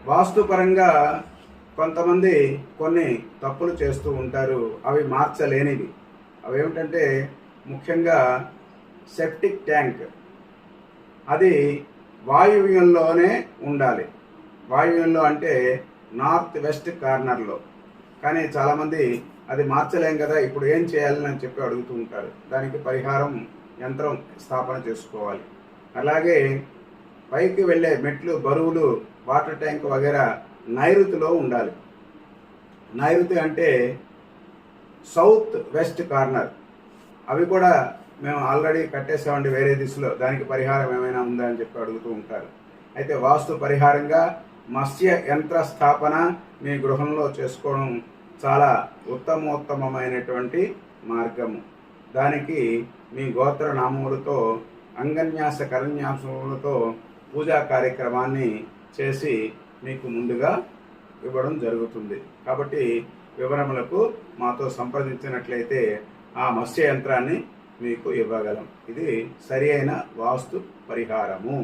వాస్తుపరంగా కొంతమంది కొన్ని తప్పులు చేస్తూ ఉంటారు, అవి మార్చలేనివి. అవి ఏమిటంటే ముఖ్యంగా సెప్టిక్ ట్యాంక్ అది వాయువ్యంలోనే ఉండాలి. వాయువ్యంలో అంటే నార్త్ వెస్ట్ కార్నర్లో. కానీ చాలామంది అది మార్చలేం కదా, ఇప్పుడు ఏం చేయాలని చెప్పి అడుగుతూ ఉంటారు. దానికి పరిహారం యంత్రం స్థాపన చేసుకోవాలి. అలాగే పైకి వెళ్ళే మెట్లు, బరువులు, వాటర్ ట్యాంక్ వగైరా నైరుతిలో ఉండాలి. నైరుతి అంటే సౌత్ వెస్ట్ కార్నర్. అవి కూడా మేము ఆల్రెడీ కట్టేసామండి వేరే దిశలో, దానికి పరిహారం ఏమైనా ఉందా అని చెప్పి అడుగుతూ ఉంటారు. అయితే వాస్తు పరిహారంగా మత్స్య యంత్ర స్థాపన మీ గృహంలో చేసుకోవడం చాలా ఉత్తమోత్తమైనటువంటి మార్గము. దానికి మీ గోత్ర నామములతో, అంగన్యాస కరన్యాసములతో పూజా కార్యక్రమాన్ని చేసి మీకు ముందుగా ఇవ్వడం జరుగుతుంది. కాబట్టి వివరములకు మాతో సంప్రదించినట్లయితే ఆ మత్స్య యంత్రాన్ని మీకు ఇవ్వగలం. ఇది సరి అయిన వాస్తు పరిహారము.